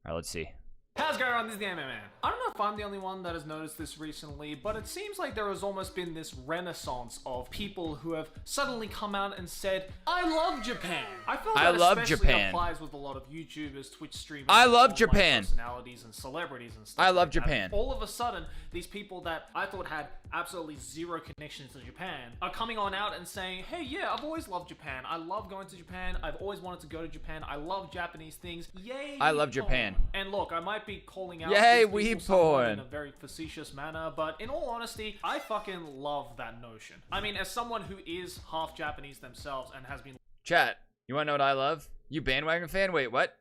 right, let's see. How's it going on? This is the An1me. I don't know if I'm the only one that has noticed this recently, but it seems like there has almost been this renaissance of people who have suddenly come out and said, I love Japan. I feel that especially applies with a lot of YouTubers, Twitch streamers, I love Japan. Personalities and celebrities and stuff. I love like Japan. All of a sudden, these people that I thought had absolutely zero connections to Japan are coming on out and saying, hey, yeah, I've always loved Japan. I love going to Japan. I've always wanted to go to Japan. I love Japanese things. Yay! I love Japan. And look, I might be calling out yay, these people weeb somewhat porn in a very facetious manner, but in all honesty, I fucking love that notion. I mean, as someone who is half Japanese themselves and has been... Chat, you wanna know what I love? You bandwagon fan? Wait, what?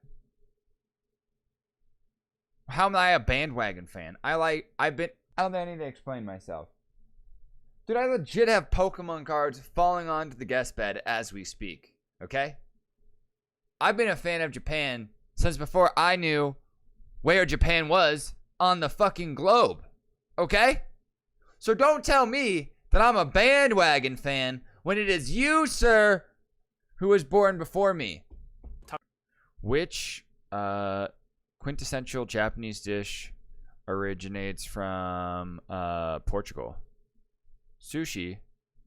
How am I a bandwagon fan? I don't think I need to explain myself. Dude, I legit have Pokemon cards falling onto the guest bed as we speak, okay? I've been a fan of Japan since before I knew where Japan was on the fucking globe, okay? So don't tell me that I'm a bandwagon fan when it is you, sir, who was born before me. Which quintessential Japanese dish originates from Portugal? Sushi,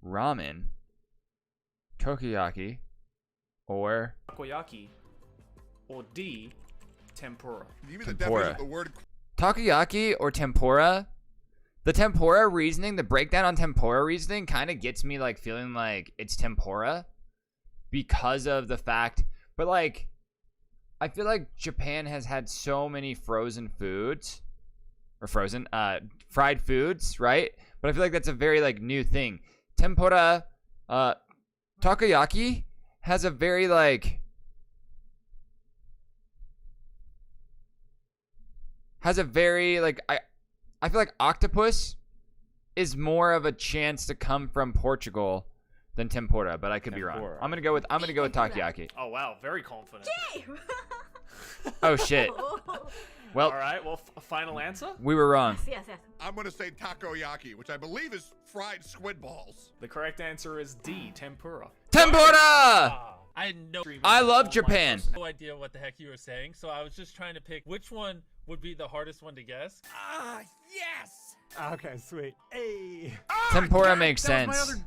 ramen, takoyaki, or Takoyaki, or D, tempura. Even the definition of the word takoyaki or tempura. The tempura reasoning, the breakdown on tempura reasoning kind of gets me like feeling like it's tempura because of the fact, but like I feel like Japan has had so many frozen foods or fried foods, right? But I feel like that's a very like new thing. Tempura, takoyaki has a very like I feel like octopus is more of a chance to come from Portugal than tempura, but I could be wrong. I'm gonna go with takoyaki. Oh wow, very confident. Oh shit. Well, all right. Well, final answer. We were wrong. Yes. I'm gonna say takoyaki, which I believe is fried squid balls. The correct answer is D, tempura. Tempura! I love Oh, Japan. No idea what the heck you were saying, so I was just trying to pick which one would be the hardest one to guess. Ah, yes! Okay, sweet. Hey. Tempura makes sense. Woo,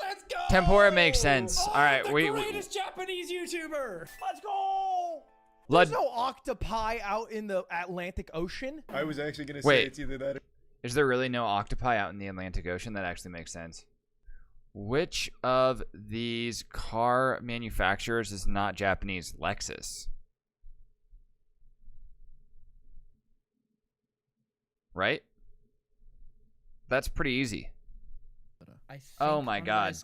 let's go! Tempura makes sense. Oh, All right, the we greatest Japanese YouTuber. Let's go! Lud- There's no octopi out in the Atlantic Ocean. I was actually gonna say Wait. it's either that or Is there really no octopi out in the Atlantic Ocean? That actually makes sense. Which of these car manufacturers is not Japanese? Lexus. Right? That's pretty easy. Oh my god.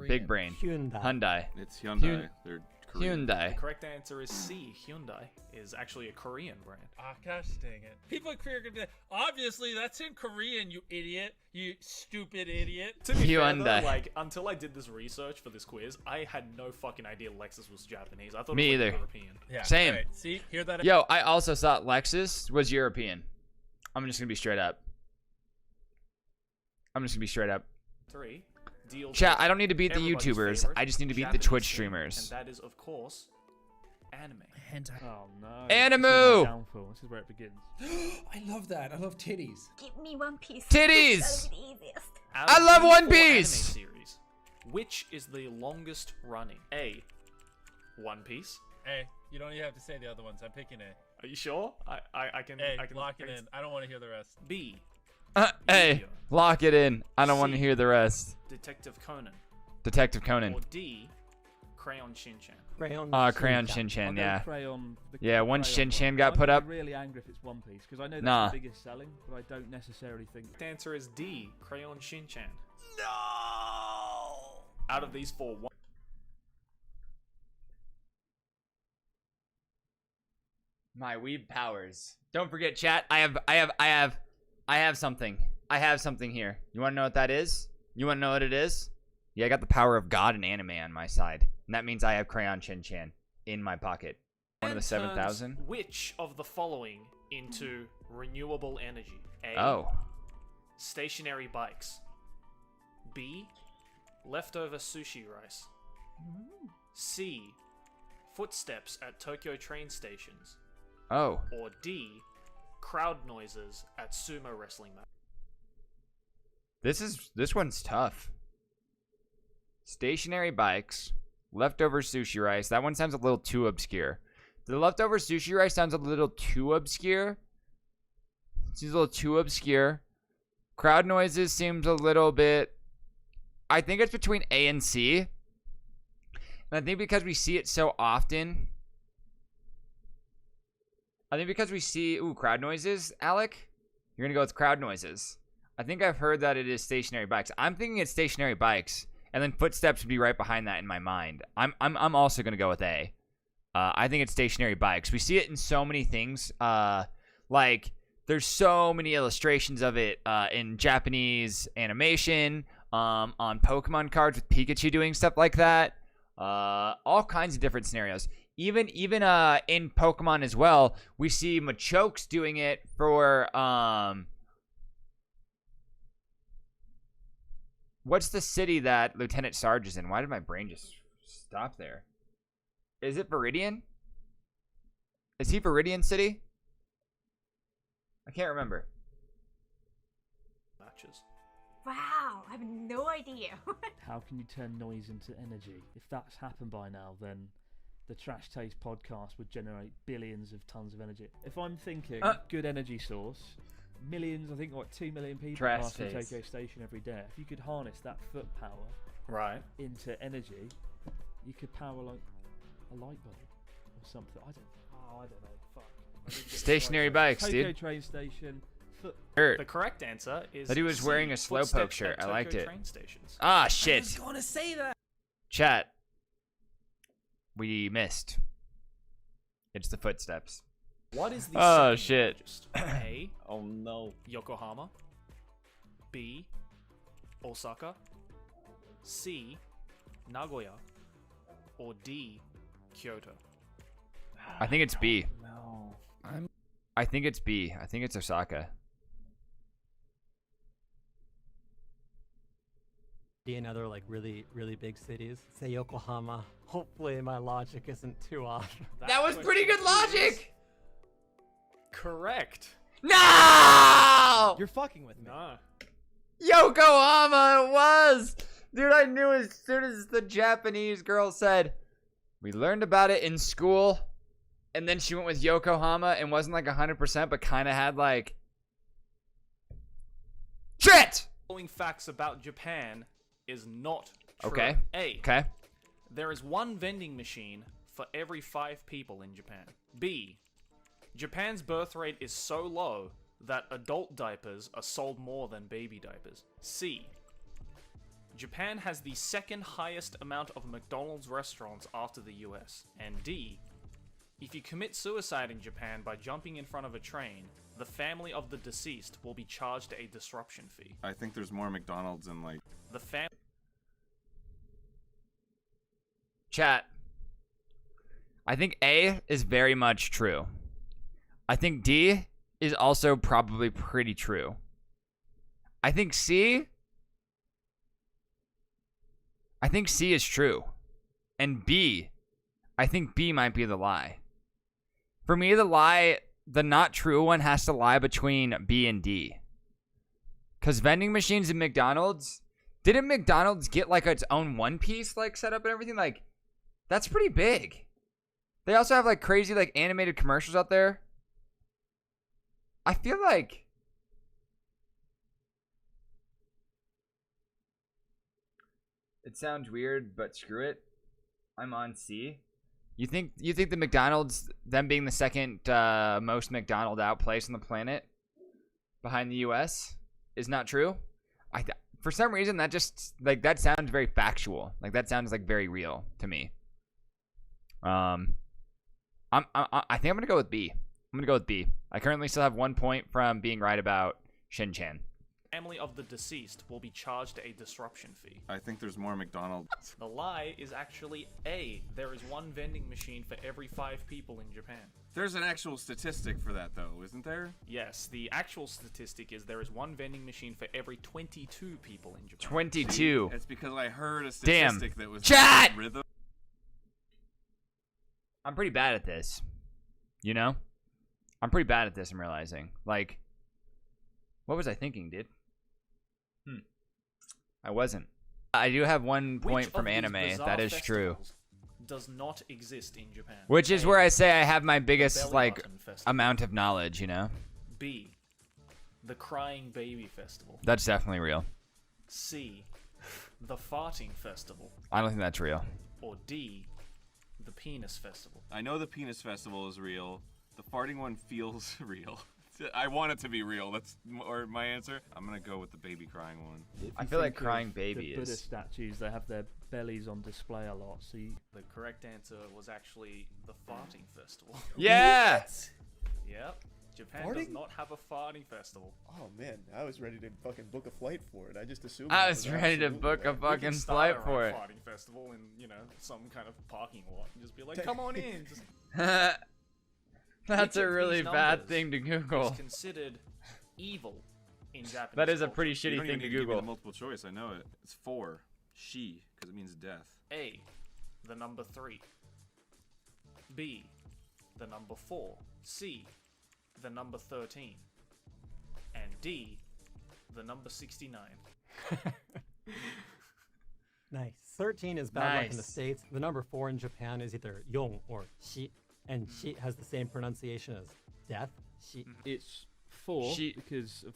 Big brain. Hyundai. It's Hyundai. They're Korean. Hyundai. The correct answer is C. Hyundai is actually a Korean brand. Ah, gosh dang it. People in Korea are gonna be like, obviously that's in Korean, you idiot. You stupid idiot. To be fair, though, Hyundai. like, until I did this research for this quiz, I had no fucking idea Lexus was Japanese. I thought Me it was either. European. Yeah. Same. Alright, see, hear that? Yo, I also thought Lexus was European. I'm just gonna be straight up. 3. Deals Chat, with I don't need to beat the everybody's YouTubers. favorite I just need to beat the Japanese Twitch thing, streamers. And that is, of course, anime. Oh no. An1me! This is my downfall. This is where it begins. I love that. I love titties. Give me One Piece. Titties! That'll be the easiest. Out I of love these One 4 Piece! anime series, which is the longest running? A. One Piece. Hey, you don't even have to say the other ones. I'm picking A. Are you sure? I can. Hey, I can lock it in. I don't want to hear the rest. B. Hey, lock it in. I don't want to C. hear the rest. Detective Conan. Detective Conan. Or D. Crayon Shin-chan. Crayon. Crayon I'll Shin-chan, go yeah. Crayon, Yeah, one Crayon Shin-chan one. got I'm put gonna up. be really angry if it's One Piece because I know that's Nah. the biggest selling, but I don't necessarily think. The answer is D. Crayon Shin-chan. No. Out of these 4, one. My weeb powers. Don't forget, chat. I have something. I have something here. You want to know what that is? You want to know what it is? Yeah, I got the power of God and anime on my side, and that means I have Crayon Shin-chan in my pocket. One of the 7,000. Which of the following into renewable energy? A. Oh. Stationary bikes. B. Leftover sushi rice. C. footsteps at Tokyo train stations, Oh. or D, crowd noises at sumo wrestling matches. This one's tough. Stationary bikes, leftover sushi rice. That one sounds a little too obscure. The leftover sushi rice sounds a little too obscure. Seems a little too obscure. Crowd noises seems a little bit. I think it's between A and C. And I think because we see it so often. I think because we see crowd noises, Alec. You're gonna go with crowd noises. I think I've heard that it is stationary bikes. I'm thinking it's stationary bikes, and then footsteps would be right behind that in my mind. I'm also gonna go with A. I think it's stationary bikes. We see it in so many things. Like there's so many illustrations of it in Japanese animation, on Pokemon cards with Pikachu doing stuff like that. All kinds of different scenarios. Even in Pokemon as well, we see Machoke's doing it for what's the city that Lieutenant Sarge is in? Why did my brain just stop there? Is it Viridian? Is he Viridian City? I can't remember. Matches. Wow, I have no idea. How can you turn noise into energy? If that's happened by now, then the Trash Taste podcast would generate billions of tons of energy. If I'm thinking good energy source, millions, I think 2 million people Trash pass through Taste. Tokyo Station every day. If you could harness that foot power Right. into energy, you could power like a light bulb or something. I don't know. Fuck. I didn't get this Stationary right. bikes, Tokyo dude. train station. Foot. Hurt. The correct answer is That he was C, wearing a Slowpoke footsteps shirt. at I liked Tokyo it. Train stations. Ah, shit. gonna say that. Chat. We missed. It's the footsteps. What is the Oh, second shit. largest? A, Oh no. Yokohama. B, Osaka. C, Nagoya. Or D, Kyoto. I think it's B. No. I think it's B. I think it's Osaka. In other like really big cities, say Yokohama. Hopefully my logic isn't too off. That was pretty good logic. Correct. No! You're fucking with me. Nah. Yokohama, it was. Dude, I knew as soon as the Japanese girl said, we learned about it in school. And then she went with Yokohama and wasn't like 100%, but kind of had like. Shit! Following facts about Japan is not true. Okay. A. Okay. There is one vending machine for every 5 people in Japan. B. Japan's birth rate is so low that adult diapers are sold more than baby diapers. C. Japan has the second highest amount of McDonald's restaurants after the US. And D. If you commit suicide in Japan by jumping in front of a train, the family of the deceased will be charged a disruption fee. I think there's more McDonald's in like. The fam. Chat. I think A is very much true. I think D is also probably pretty true. I think C is true. And B, I think B might be the lie. For me, the not true one has to lie between B and D. Because vending machines in McDonald's, didn't McDonald's get like its own One Piece like setup and everything? Like, that's pretty big. They also have like crazy like animated commercials out there. I feel like it sounds weird, but screw it. I'm on C. You think the McDonald's, them being the second most McDonald out place on the planet behind the US is not true? For some reason that just like that sounds very factual. Like that sounds like very real to me. I think I'm gonna go with B. I'm gonna go with B. I currently still have 1 point from being right about Shin-chan. Family of the deceased will be charged a disruption fee. I think there's more McDonald's. The lie is actually A. There is one vending machine for every 5 people in Japan. There's an actual statistic for that though, isn't there? Yes, the actual statistic is there is one vending machine for every 22 people in Japan. 22. It's because I heard a Damn. statistic that was Chat! rhythm. I'm pretty bad at this. You know? I'm pretty bad at this, I'm realizing. Like, what was I thinking, dude? I wasn't. I do have one point from anime. That is true. Does not exist in Japan. Which is where I say I have my biggest, Belly like, Button Festival. amount of knowledge, you know? B. The Crying Baby Festival. That's definitely real. C. The Farting Festival. I don't think that's real. Or D. The Penis Festival. I know the penis festival is real. The farting one feels real. I want it to be real. That's more my answer. I'm gonna go with the baby crying one. I feel like crying baby the Buddha is... statues, they have their bellies on display a lot, so you... The correct answer was actually the Farting Festival. Yeah! Yep. Japan Farting? does not have a farting festival. Oh man, I was ready to fucking book a flight for it. I just assumed. I it was ready to absolutely book a that. fucking Start flight our for own it. farting festival in, you know, some kind of parking lot and just be like, come on in. Just That's Which a of really these bad numbers thing to is Google. considered evil in Japanese That is a culture. pretty You shitty don't thing even to need to give me Google. the multiple choice. I know it. It's 4. She, because it means death. A. The number 3. B. The number 4. C. The number 13. And D. The number 69. Nice. 13 is bad luck in the Nice. States. The number 4 in Japan is either yong or shi, and shi has the same pronunciation as death. Shi. It's 4 She- because of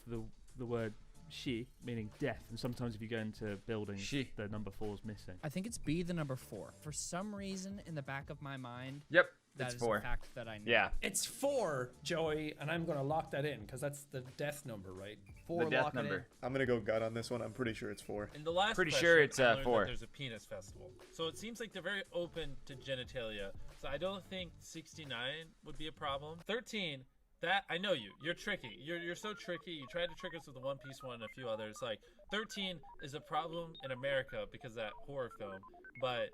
the word she, meaning death, and sometimes if you go into buildings, She. the number 4 is missing. I think it's B, the number 4. For some reason, in the back of my mind, Yep, that it's is 4. a fact that I know. Yeah, It's 4, Joey, and I'm gonna lock that in because that's the death number, right? the death number. I'm gonna go gut on this one. I'm pretty sure it's 4. In the last Pretty question, sure it's, I learned that 4. There's a penis festival, so it seems like they're very open to genitalia. So I don't think 69 would be a problem. 13, that I know you. You're tricky. You're so tricky. You tried to trick us with the One Piece one and a few others. Like 13 is a problem in America because of that horror film, but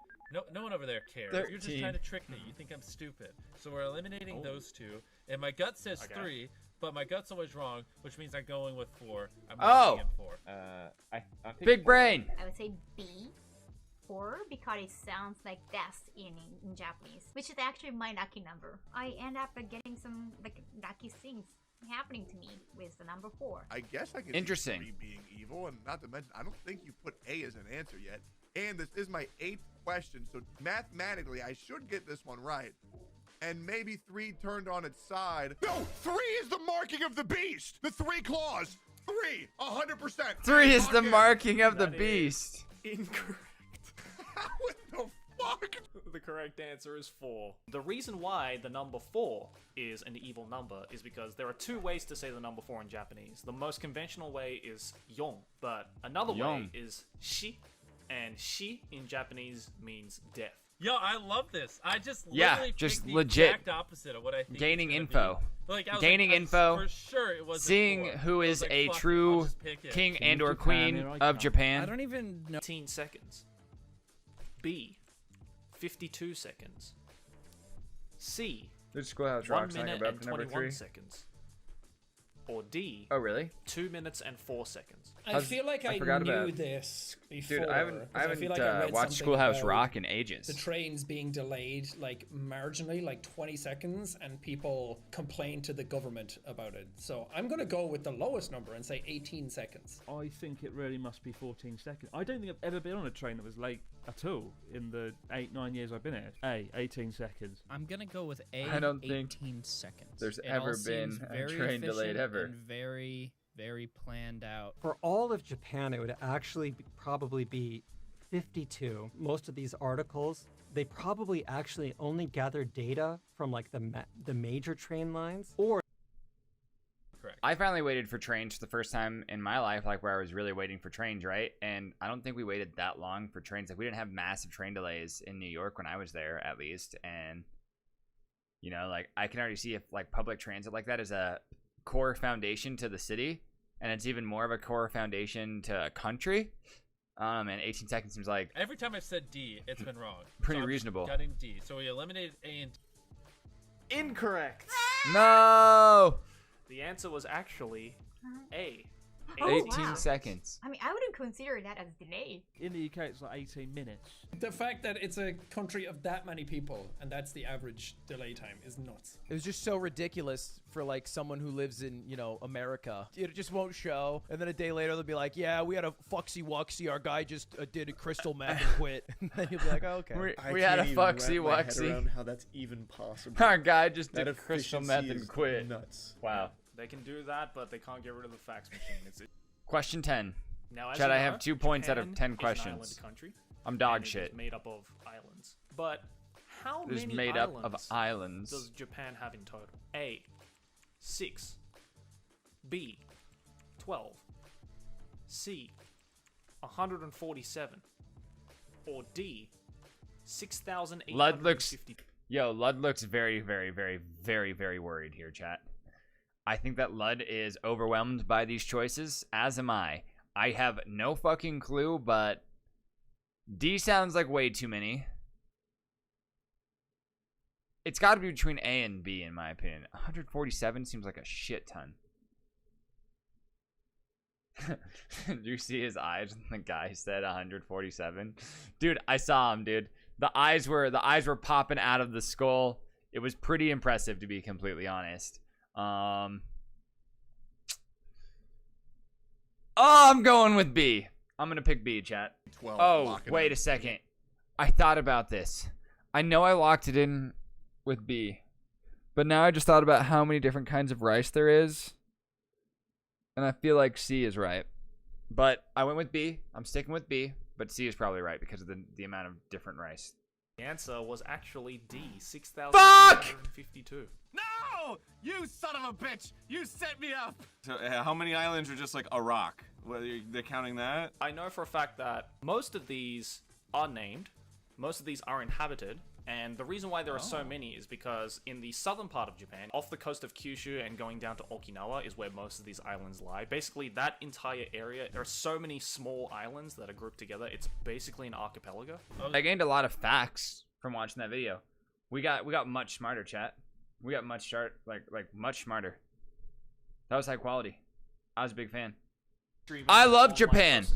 no one over there cares. You're just 13. trying to trick me. You think I'm stupid. So we're eliminating those two. And my gut says 3, but my gut's always wrong, which means I'm going with 4. I'm locking in 4. I think Big brain! I would say B. 4 because it sounds like death in Japanese, which is actually my lucky number. I end up getting some like lucky things happening to me with the number 4. I guess I can Interesting. see 3 being evil, and not to mention, I don't think you put A as an answer yet. And this is my 8th question, so mathematically, I should get this one right. And maybe 3 turned on its side. No, 3 is the marking of the beast. The 3 claws. 3, 100%. 3 is the Lock in. marking of the That is- beast. Incorrect. What the fuck? The correct answer is 4. The reason why the number 4 is an evil number is because there are 2 ways to say the number 4 in Japanese. The most conventional way is yon, but another way Yon. is shi, and shi in Japanese means death. Yo, I love this. I just Yeah, literally just picked the legit. exact opposite of what I think. Gaining it's info. gonna be. Like, I was Gaining like, info. For sure, it was Seeing 4. who I is was like, a fuck it, I'll true just pick it. king King and of or Japan, queen here I of come. Japan. I don't even know. 15 seconds. B. 52 seconds. C. There's Schoolhouse 1 Rock song minute about and the number 21 3. seconds. Or D. Oh, really? 2 minutes and 4 seconds. I feel like I forgot knew about- this before. Dude, I haven't 'cause I feel like I read watched something Schoolhouse about Rock in ages. The trains being delayed like marginally, like 20 seconds, and people complained to the government about it. So I'm gonna go with the lowest number and say 18 seconds. I think it really must be 14 seconds. I don't think I've ever been on a train that was late at all in the 8-9 years I've been here. 18 seconds. I'm gonna go with A. I don't think 18 seconds. there's It ever all been seems a very train delayed efficient ever. and very, very planned out. For all of Japan, it would actually probably be 52. Most of these articles, they probably actually only gather data from like the major train lines, or Correct. I finally waited for trains for the first time in my life, like where I was really waiting for trains, right? And I don't think we waited that long for trains. Like we didn't have massive train delays in New York when I was there, at least. And you know, like I can already see if like public transit like that is a core foundation to the city, and it's even more of a core foundation to a country. And 18 seconds seems like Every time I've said D, it's been wrong. Pretty So I'm just reasonable. Gutting D. So we eliminated A and D. Incorrect. no. The answer was actually A. Oh, 18 wow. seconds. I mean, I wouldn't consider that as delay. In the UK, it's like 18 minutes. The fact that it's a country of that many people and that's the average delay time is nuts. It was just so ridiculous for like someone who lives in, you know, America. It just won't show. And then a day later, they'll be like, yeah, we had a Foxy Wuxy. Our guy just did a crystal meth and quit. And then you'll be like, oh, okay. We had a Foxy Wuxy. Around how that's even possible. Our guy just That did crystal efficiency meth and is quit. Nuts. Wow. They can do that, but they can't get rid of the fax machine. Question 10. Now, as Chad, you I know, have 2 points out of Japan 10 is an questions. island country, I'm dog and it is shit. made up of islands. But how It is many made up of islands islands. does Japan have in total? A, 6. B, 12. C, 147. Or D, 6,850. Lud looks very, very, very, very, very worried here, chat. I think that Lud is overwhelmed by these choices, as am I. I have no fucking clue, but D sounds like way too many. It's got to be between A and B, in my opinion. 147 seems like a shit ton. Do you see his eyes when the guy said 147? Dude, I saw him, dude. The eyes were popping out of the skull. It was pretty impressive, to be completely honest. Oh, I'm going with B. I'm gonna pick B, chat. 12. Oh, wait a second. I thought about this. I know I locked it in with B, but now I just thought about how many different kinds of rice there is, and I feel like C is right. But I went with B. I'm sticking with B, but C is probably right because of the amount of different rice. The answer was actually D, 6,852. No! You son of a bitch! You set me up! So, how many islands are just like a rock? They're counting that? I know for a fact that most of these are named, most of these are inhabited, and the reason why there are so many is because in the southern part of Japan, off the coast of Kyushu and going down to Okinawa is where most of these islands lie. Basically, that entire area, there are so many small islands that are grouped together, it's basically an archipelago. I gained a lot of facts from watching that video. We got much smarter, chat. We got much much smarter. That was high quality. I was a big fan. I love Japan.